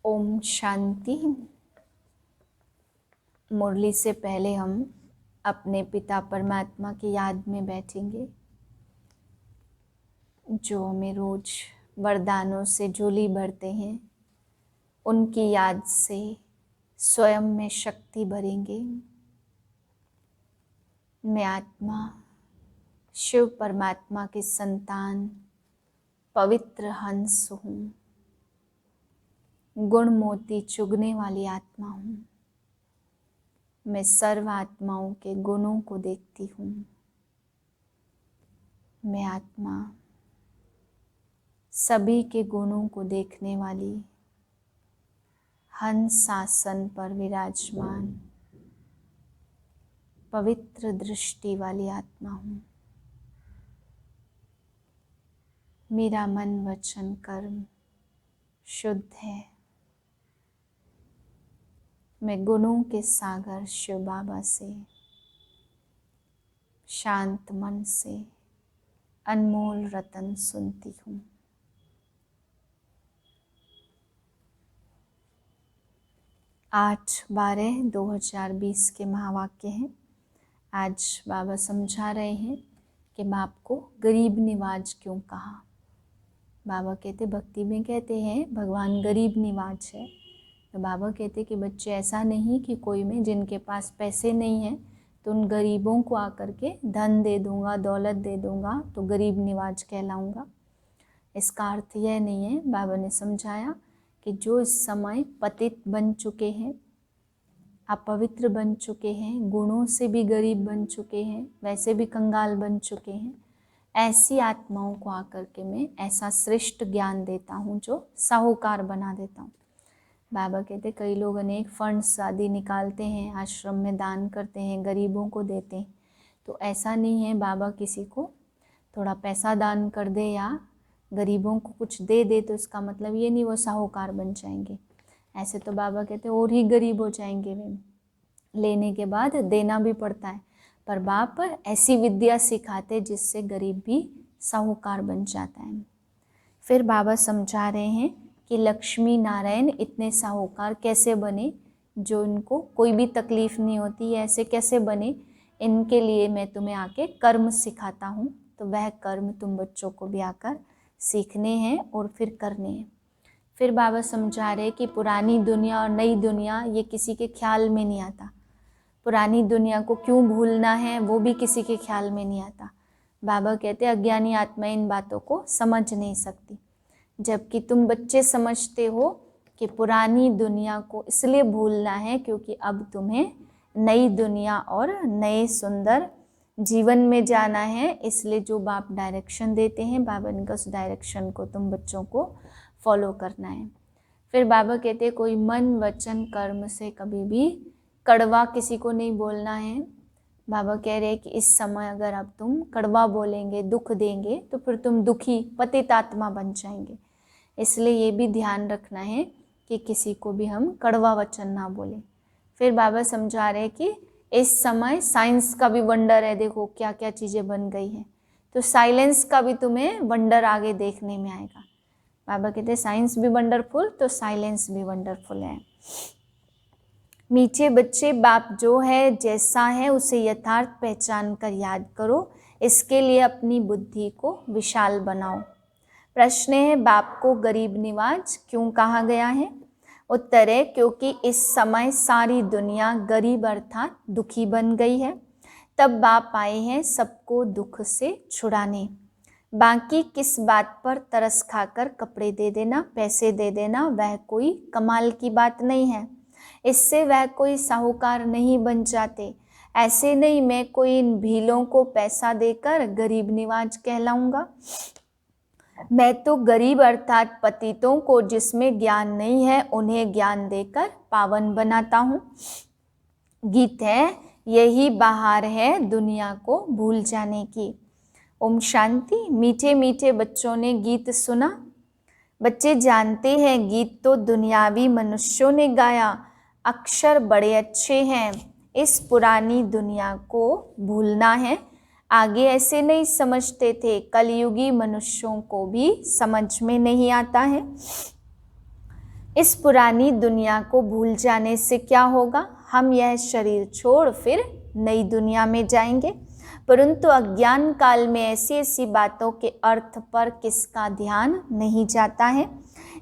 ओम शांति। मुरली से पहले हम अपने पिता परमात्मा की याद में बैठेंगे, जो हमें रोज वरदानों से झोली भरते हैं। उनकी याद से स्वयं में शक्ति भरेंगे। मैं आत्मा शिव परमात्मा की संतान पवित्र हंस हूँ। गुण मोती चुगने वाली आत्मा हूँ। मैं सर्व आत्माओं के गुणों को देखती हूँ। मैं आत्मा सभी के गुणों को देखने वाली हंस आसन पर विराजमान पवित्र दृष्टि वाली आत्मा हूँ। मेरा मन वचन कर्म शुद्ध है। मैं गुणों के सागर शिव बाबा से शांत मन से अनमोल रतन सुनती हूँ। आठ 12/2020 के महावाक्य हैं। आज बाबा समझा रहे हैं कि बाप को गरीब निवाज क्यों कहा। बाबा कहते, भक्ति में कहते हैं भगवान गरीब निवाज है। तो बाबा कहते कि बच्चे, ऐसा नहीं कि कोई में जिनके पास पैसे नहीं हैं तो उन गरीबों को आकर के धन दे दूंगा, दौलत दे दूंगा तो गरीब निवाज कहलाऊंगा। इसका अर्थ यह नहीं है। बाबा ने समझाया कि जो इस समय पतित बन चुके हैं, अपवित्र बन चुके हैं, गुणों से भी गरीब बन चुके हैं, वैसे भी कंगाल बन चुके हैं, ऐसी आत्माओं को आकर के मैं ऐसा श्रेष्ठ ज्ञान देता हूँ जो साहूकार बना देता हूँ। बाबा कहते कई लोग अनेक फंड्स आदि निकालते हैं, आश्रम में दान करते हैं, गरीबों को देते हैं। तो ऐसा नहीं है बाबा किसी को थोड़ा पैसा दान कर दे या गरीबों को कुछ दे दे तो इसका मतलब ये नहीं वो साहूकार बन जाएंगे। ऐसे तो बाबा कहते और ही गरीब हो जाएंगे वे। लेने के बाद देना भी पड़ता है, पर बाप ऐसी विद्या सिखाते जिससे गरीब भी साहूकार बन जाता है। फिर बाबा समझा रहे हैं कि लक्ष्मी नारायण इतने साहूकार कैसे बने, जो इनको कोई भी तकलीफ नहीं होती, ऐसे कैसे बने। इनके लिए मैं तुम्हें आके कर्म सिखाता हूँ, तो वह कर्म तुम बच्चों को भी आकर सीखने हैं और फिर करने हैं। फिर बाबा समझा रहे कि पुरानी दुनिया और नई दुनिया ये किसी के ख्याल में नहीं आता। पुरानी दुनिया को क्यों भूलना है वो भी किसी के ख्याल में नहीं आता। बाबा कहते अज्ञानी आत्मा इन बातों को समझ नहीं सकती, जबकि तुम बच्चे समझते हो कि पुरानी दुनिया को इसलिए भूलना है क्योंकि अब तुम्हें नई दुनिया और नए सुंदर जीवन में जाना है। इसलिए जो बाप डायरेक्शन देते हैं, बाबा ने उस डायरेक्शन को तुम बच्चों को फॉलो करना है। फिर बाबा कहते हैं कोई मन वचन कर्म से कभी भी कड़वा किसी को नहीं बोलना है। बाबा कह रहे हैं कि इस समय अगर अब तुम कड़वा बोलेंगे, दुख देंगे, तो फिर तुम दुखी पतित आत्मा बन जाएंगे। इसलिए ये भी ध्यान रखना है कि किसी को भी हम कड़वा वचन ना बोलें। फिर बाबा समझा रहे हैं कि इस समय साइंस का भी वंडर है, देखो क्या क्या चीज़ें बन गई हैं, तो साइलेंस का भी तुम्हें वंडर आगे देखने में आएगा। बाबा कहते हैं साइंस भी वंडरफुल तो साइलेंस भी वंडरफुल है। मीठे बच्चे, बाप जो है जैसा है उसे यथार्थ पहचान कर याद करो। इसके लिए अपनी बुद्धि को विशाल बनाओ। प्रश्न है, बाप को गरीब निवाज क्यों कहा गया है? उत्तर है, क्योंकि इस समय सारी दुनिया गरीब अर्थात दुखी बन गई है। तब बाप आए हैं सबको दुख से छुड़ाने। बाकी किस बात पर तरस खाकर कपड़े दे देना, पैसे दे देना, वह कोई कमाल की बात नहीं है। इससे वह कोई साहूकार नहीं बन जाते। ऐसे नहीं मैं कोई इन भीलों को पैसा देकर गरीब निवाज कहलाऊंगा। मैं तो गरीब अर्थात पतितों को जिसमें ज्ञान नहीं है उन्हें ज्ञान देकर पावन बनाता हूँ। गीत है, यही बहार है दुनिया को भूल जाने की। ओम शांति। मीठे मीठे बच्चों ने गीत सुना। बच्चे जानते हैं गीत तो दुनियावी मनुष्यों ने गाया। अक्षर बड़े अच्छे हैं, इस पुरानी दुनिया को भूलना है। आगे ऐसे नहीं समझते थे, कलयुगी मनुष्यों को भी समझ में नहीं आता है। इस पुरानी दुनिया को भूल जाने से क्या होगा? हम यह शरीर छोड़ फिर नई दुनिया में जाएंगे, परंतु अज्ञान काल में ऐसी ऐसी बातों के अर्थ पर किसका ध्यान नहीं जाता है।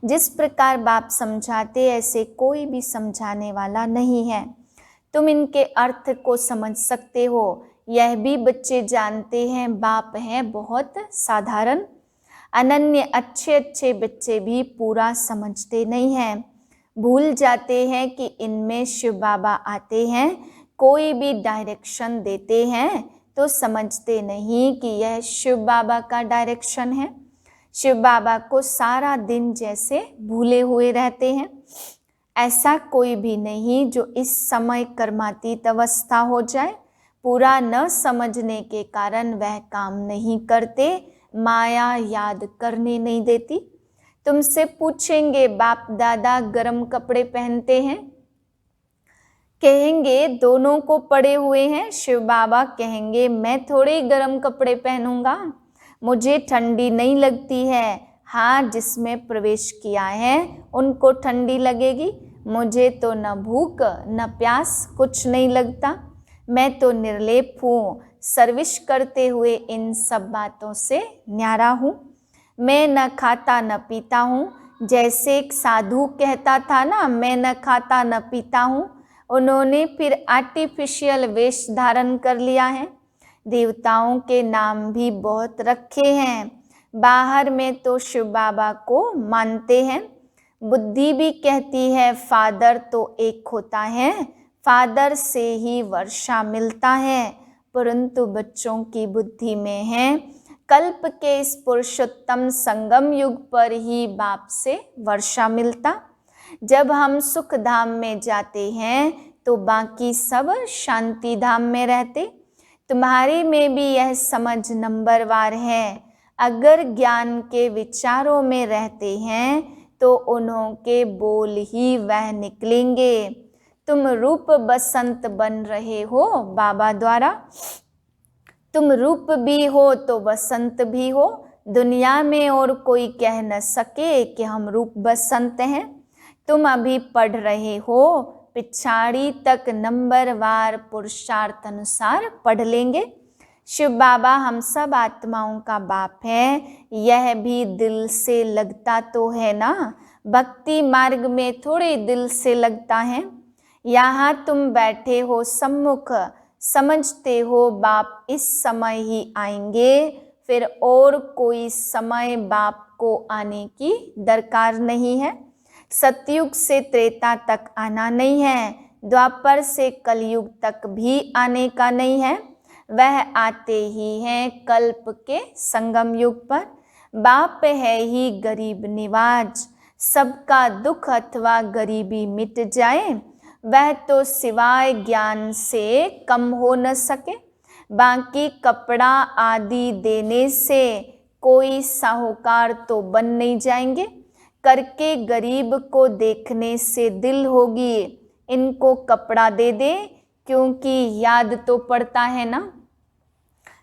जिस प्रकार बाप समझाते ऐसे कोई भी समझाने वाला नहीं है। तुम इनके अर्थ को समझ सकते हो, यह भी बच्चे जानते हैं। बाप हैं बहुत साधारण, अनन्य, अच्छे अच्छे बच्चे भी पूरा समझते नहीं हैं। भूल जाते हैं कि इनमें शिव बाबा आते हैं, कोई भी डायरेक्शन देते हैं तो समझते नहीं कि यह शिव बाबा का डायरेक्शन है। शिव बाबा को सारा दिन जैसे भूले हुए रहते हैं। ऐसा कोई भी नहीं जो इस समय कर्मातीत अवस्था हो जाए। पूरा न समझने के कारण वह काम नहीं करते, माया याद करने नहीं देती। तुमसे पूछेंगे बाप दादा गरम कपड़े पहनते हैं? कहेंगे दोनों को पड़े हुए हैं। शिव बाबा कहेंगे मैं थोड़े गरम कपड़े पहनूंगा, मुझे ठंडी नहीं लगती है। हाँ, जिसमें प्रवेश किया है उनको ठंडी लगेगी, मुझे तो न भूख न प्यास कुछ नहीं लगता, मैं तो निर्लेप हूँ। सर्विस करते हुए इन सब बातों से न्यारा हूँ। मैं न खाता न पीता हूँ। जैसे एक साधु कहता था ना, मैं न खाता न पीता हूँ, उन्होंने फिर आर्टिफिशियल वेश धारण कर लिया है। देवताओं के नाम भी बहुत रखे हैं, बाहर में तो शिव बाबा को मानते हैं। बुद्धि भी कहती है फादर तो एक होता है, फादर से ही वर्षा मिलता है, परंतु बच्चों की बुद्धि में है कल्प के इस पुरुषोत्तम संगम युग पर ही बाप से वर्षा मिलता। जब हम सुख धाम में जाते हैं तो बाकी सब शांति धाम में रहते। तुम्हारे में भी यह समझ नंबरवार है। अगर ज्ञान के विचारों में रहते हैं तो उन्हों के बोल ही वह निकलेंगे। तुम रूप बसंत बन रहे हो बाबा द्वारा, तुम रूप भी हो तो बसंत भी हो। दुनिया में और कोई कह न सके कि हम रूप बसंत हैं। तुम अभी पढ़ रहे हो, पिछाड़ी तक नंबरवार पुरुषार्थ अनुसार पढ़ लेंगे। शिव बाबा हम सब आत्माओं का बाप है, यह भी दिल से लगता तो है ना। भक्ति मार्ग में थोड़े दिल से लगता है। यहाँ तुम बैठे हो सम्मुख, समझते हो बाप इस समय ही आएंगे, फिर और कोई समय बाप को आने की दरकार नहीं है। सतयुग से त्रेता तक आना नहीं है, द्वापर से कलयुग तक भी आने का नहीं है। वह आते ही हैं कल्प के संगम युग पर। बाप है ही गरीब निवाज, सबका दुख अथवा गरीबी मिट जाए, वह तो सिवाय ज्ञान से कम हो न सके। बाकी कपड़ा आदि देने से कोई साहूकार तो बन नहीं जाएंगे। करके गरीब को देखने से दिल होगी इनको कपड़ा दे दे, क्योंकि याद तो पड़ता है ना।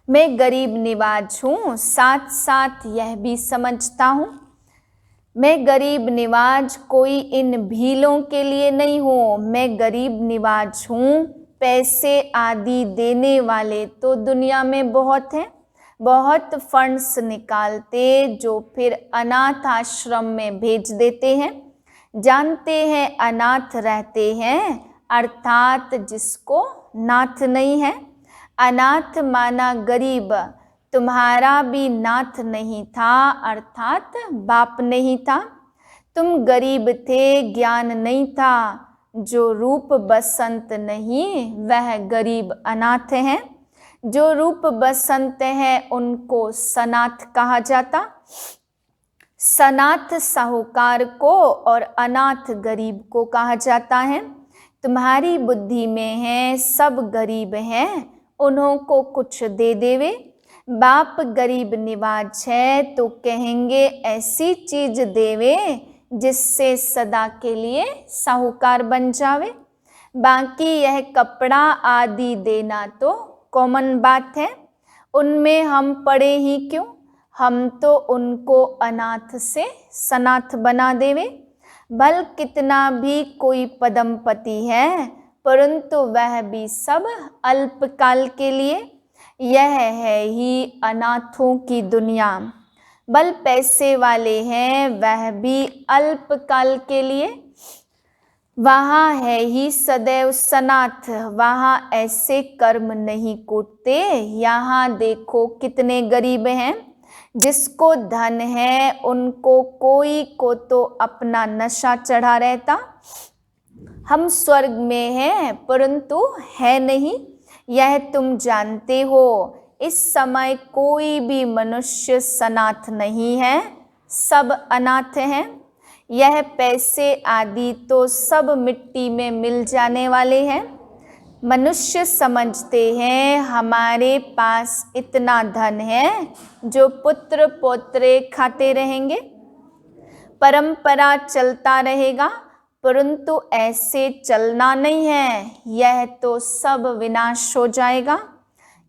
मैं गरीब निवाज हूँ, साथ साथ यह भी समझता हूँ मैं गरीब निवाज कोई इन भीलों के लिए नहीं हूँ। मैं गरीब निवाज हूँ, पैसे आदि देने वाले तो दुनिया में बहुत हैं। बहुत फंड्स निकालते जो फिर अनाथ आश्रम में भेज देते हैं। जानते हैं अनाथ रहते हैं, अर्थात जिसको नाथ नहीं है। अनाथ माना गरीब, तुम्हारा भी नाथ नहीं था, अर्थात बाप नहीं था। तुम गरीब थे, ज्ञान नहीं था। जो रूप बसंत नहीं वह गरीब अनाथ है। जो रूप बसंत है उनको सनाथ कहा जाता। सनाथ साहूकार को और अनाथ गरीब को कहा जाता है। तुम्हारी बुद्धि में है सब गरीब हैं, उन्हों को कुछ दे देवे। बाप गरीब निवाज है तो कहेंगे ऐसी चीज देवे जिससे सदा के लिए साहूकार बन जावे। बाकी यह कपड़ा आदि देना तो कॉमन बात है, उनमें हम पड़े ही क्यों। हम तो उनको अनाथ से सनाथ बना देवे। भल कितना भी कोई पदमपति है, परंतु वह भी सब अल्पकाल के लिए। यह है ही अनाथों की दुनिया। भल पैसे वाले हैं, वह भी अल्पकाल के लिए। वहाँ है ही सदैव सनाथ, वहाँ ऐसे कर्म नहीं कूटते। यहाँ देखो कितने गरीब हैं, जिसको धन है उनको कोई को तो अपना नशा चढ़ा रहता। हम स्वर्ग में हैं परंतु है नहीं, यह तुम जानते हो। इस समय कोई भी मनुष्य सनाथ नहीं है, सब अनाथ हैं। यह पैसे आदि तो सब मिट्टी में मिल जाने वाले हैं। मनुष्य समझते हैं हमारे पास इतना धन है जो पुत्र पौत्रे खाते रहेंगे, परंपरा चलता रहेगा, परंतु ऐसे चलना नहीं है, यह तो सब विनाश हो जाएगा।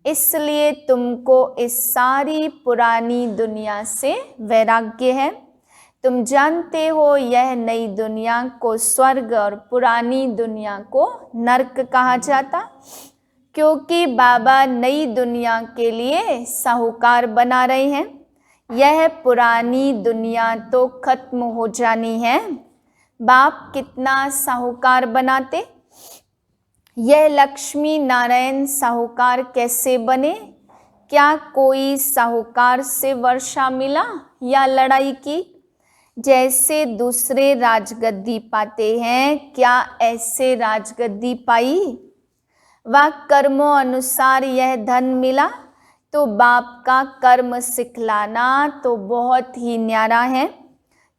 इसलिए तुमको इस सारी पुरानी दुनिया से वैराग्य है। तुम जानते हो यह नई दुनिया को स्वर्ग और पुरानी दुनिया को नरक कहा जाता, क्योंकि बाबा नई दुनिया के लिए साहूकार बना रहे हैं। यह पुरानी दुनिया तो खत्म हो जानी है। बाप कितना साहूकार बनाते। यह लक्ष्मी नारायण साहूकार कैसे बने? क्या कोई साहूकार से वर्षा मिला या लड़ाई की? जैसे दूसरे राजगद्दी पाते हैं, क्या ऐसे राजगद्दी पाई? वह कर्मों अनुसार यह धन मिला, तो बाप का कर्म सिखलाना तो बहुत ही न्यारा है।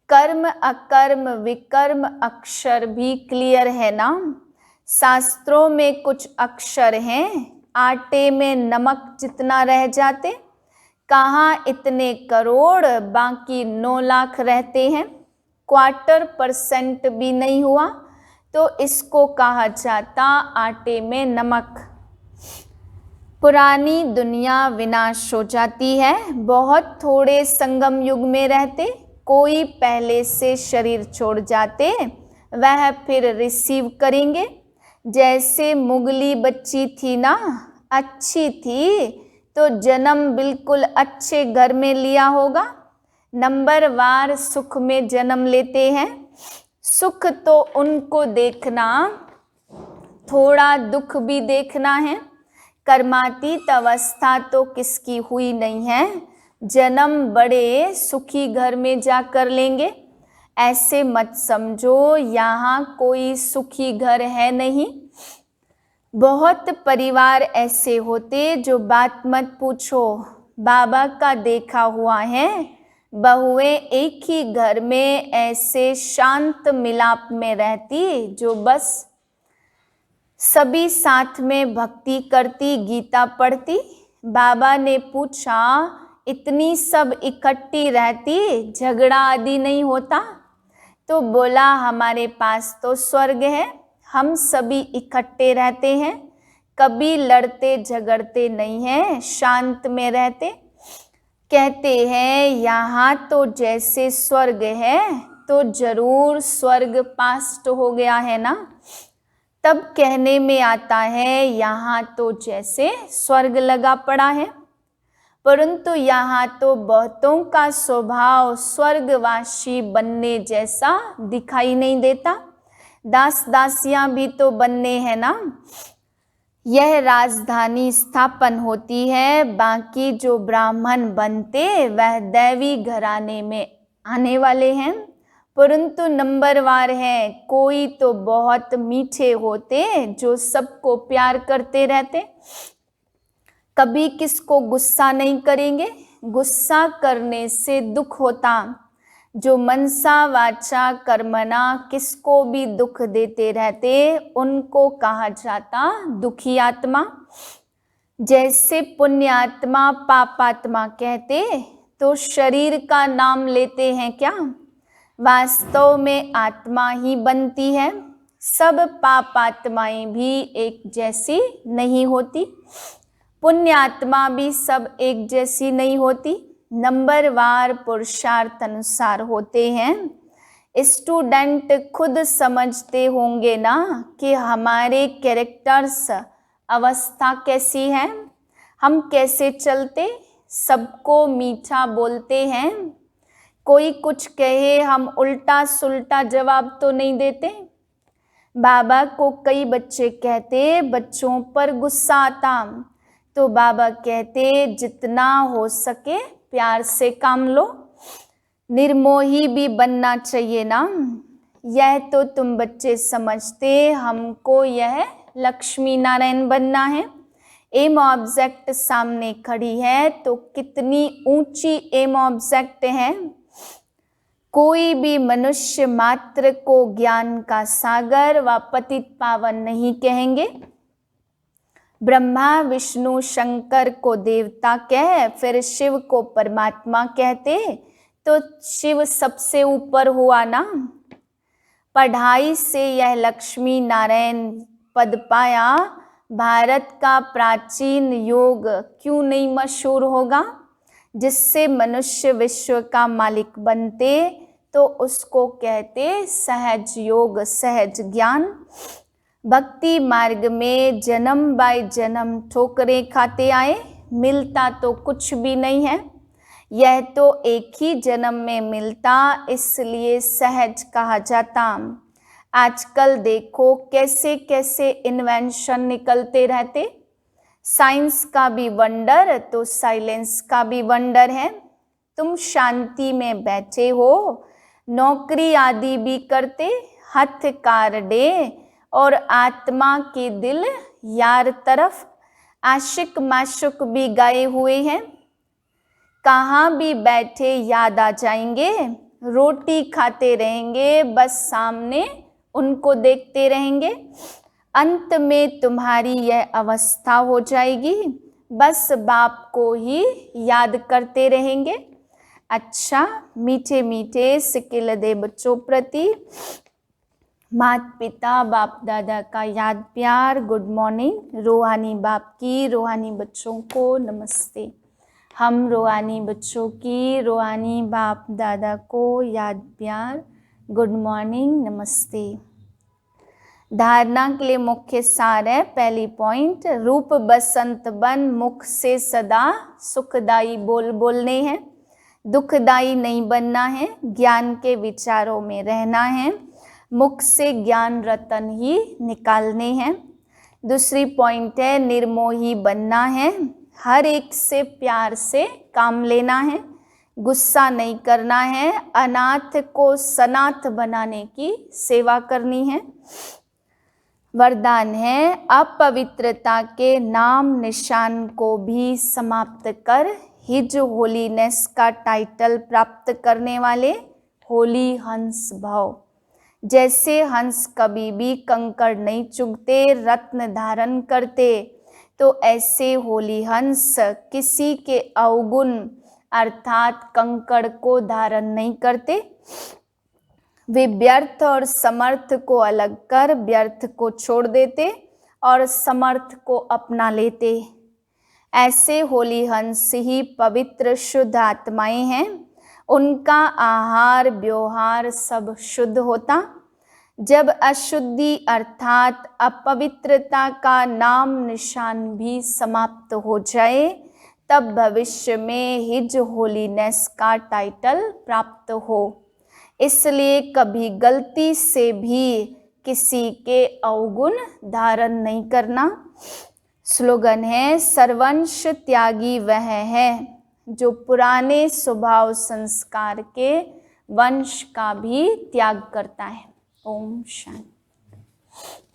कर्म अकर्म विकर्म अक्षर भी क्लियर है ना। शास्त्रों में कुछ अक्षर हैं, आटे में नमक जितना रह जाते। कहाँ इतने करोड़, बाकी 9 लाख रहते हैं, 1/4% भी नहीं हुआ, तो इसको कहा जाता आटे में नमक। पुरानी दुनिया विनाश हो जाती है। बहुत थोड़े संगम युग में रहते, कोई पहले से शरीर छोड़ जाते, वह फिर रिसीव करेंगे। जैसे मुगली बच्ची थी ना, अच्छी थी तो जन्म बिल्कुल अच्छे घर में लिया होगा। नंबरवार सुख में जन्म लेते हैं। सुख तो उनको देखना, थोड़ा दुख भी देखना है। कर्मातीत अवस्था तो किसकी हुई नहीं है। जन्म बड़े सुखी घर में जाकर लेंगे। ऐसे मत समझो यहाँ कोई सुखी घर है नहीं। बहुत परिवार ऐसे होते जो बात मत पूछो, बाबा का देखा हुआ है। बहुएं एक ही घर में ऐसे शांत मिलाप में रहती, जो बस सभी साथ में भक्ति करती, गीता पढ़ती। बाबा ने पूछा, इतनी सब इकट्ठी रहती, झगड़ा आदि नहीं होता? तो बोला, हमारे पास तो स्वर्ग है, हम सभी इकट्ठे रहते हैं, कभी लड़ते झगड़ते नहीं हैं, शांत में रहते। कहते हैं यहाँ तो जैसे स्वर्ग है, तो जरूर स्वर्ग पास्ट हो गया है ना। तब कहने में आता है यहाँ तो जैसे स्वर्ग लगा पड़ा है, परंतु यहाँ तो बहुतों का स्वभाव स्वर्गवासी बनने जैसा दिखाई नहीं देता। दास दासियां भी तो बनने हैं ना। यह राजधानी स्थापन होती है, बाकी जो ब्राह्मण बनते वह दैवी घराने में आने वाले हैं, परंतु नंबरवार है। कोई तो बहुत मीठे होते जो सबको प्यार करते रहते, कभी किसको गुस्सा नहीं करेंगे। गुस्सा करने से दुख होता। जो मनसा वाचा कर्मणा किसको भी दुख देते रहते, उनको कहा जाता दुखी आत्मा। जैसे पुण्यात्मा पापात्मा कहते, तो शरीर का नाम लेते हैं क्या? वास्तव में आत्मा ही बनती है। सब पापात्माएं भी एक जैसी नहीं होती, पुण्यात्मा भी सब एक जैसी नहीं होती, नंबरवार पुरुषार्थ अनुसार होते हैं। स्टूडेंट खुद समझते होंगे ना कि हमारे कैरेक्टर्स अवस्था कैसी है, हम कैसे चलते, सबको मीठा बोलते हैं, कोई कुछ कहे हम उल्टा सुल्टा जवाब तो नहीं देते। बाबा को कई बच्चे कहते बच्चों पर गुस्सा आता, तो बाबा कहते जितना हो सके प्यार से काम लो, निर्मोही भी बनना चाहिए ना। यह तो तुम बच्चे समझते, हमको यह लक्ष्मी नारायण बनना है। एम ऑब्जेक्ट सामने खड़ी है तो कितनी ऊंची एम ऑब्जेक्ट है। कोई भी मनुष्य मात्र को ज्ञान का सागर व पतित पावन नहीं कहेंगे। ब्रह्मा विष्णु शंकर को देवता कह फिर शिव को परमात्मा कहते तो शिव सबसे ऊपर हुआ ना। पढ़ाई से यह लक्ष्मी नारायण पद पाया, भारत का प्राचीन योग क्यों नहीं मशहूर होगा। जिससे मनुष्य विश्व का मालिक बनते तो उसको कहते सहज योग सहज ज्ञान। भक्ति मार्ग में जन्म बाय जन्म ठोकरें खाते आए, मिलता तो कुछ भी नहीं है। यह तो एक ही जन्म में मिलता, इसलिए सहज कहा जाता। आजकल देखो कैसे कैसे इन्वेंशन निकलते रहते। साइंस का भी वंडर तो साइलेंस का भी वंडर है। तुम शांति में बैठे हो, नौकरी आदि भी करते, हथ कार डे और आत्मा के दिल यार तरफ, आशिक माशुक भी गाए हुए हैं। कहाँ भी बैठे याद आ जाएंगे, रोटी खाते रहेंगे, बस सामने उनको देखते रहेंगे। अंत में तुम्हारी यह अवस्था हो जाएगी, बस बाप को ही याद करते रहेंगे। अच्छा, मीठे मीठे सिकिल दे बच्चों प्रति माता पिता बाप दादा का याद प्यार, गुड मॉर्निंग। रूहानी बाप की रूहानी बच्चों को नमस्ते। हम रूहानी बच्चों की रूहानी बाप दादा को याद प्यार, गुड मॉर्निंग, नमस्ते। धारणा के लिए मुख्य सार है। पहली पॉइंट, रूप बसंत बन मुख से सदा सुखदाई बोल बोलने हैं, दुखदाई नहीं बनना है, ज्ञान के विचारों में रहना है, मुख से ज्ञान रतन ही निकालने हैं। दूसरी पॉइंट है निर्मोही बनना है, हर एक से प्यार से काम लेना है, गुस्सा नहीं करना है, अनाथ को सनाथ बनाने की सेवा करनी है। वरदान है अपवित्रता के नाम निशान को भी समाप्त कर हिज होलीनेस का टाइटल प्राप्त करने वाले होली हंस भव। जैसे हंस कभी भी कंकड़ नहीं चुगते, रत्न धारण करते, तो ऐसे होली हंस किसी के अवगुण अर्थात कंकड़ को धारण नहीं करते। वे व्यर्थ और समर्थ को अलग कर व्यर्थ को छोड़ देते और समर्थ को अपना लेते। ऐसे होली हंस ही पवित्र शुद्ध आत्माएं हैं। उनका आहार व्यवहार सब शुद्ध होता। जब अशुद्धि अर्थात अपवित्रता का नाम निशान भी समाप्त हो जाए, तब भविष्य में हिज होलीनेस का टाइटल प्राप्त हो। इसलिए कभी गलती से भी किसी के अवगुण धारण नहीं करना। स्लोगन है सर्वंश त्यागी वह है जो पुराने स्वभाव संस्कार के वंश का भी त्याग करता है। ओम शांति।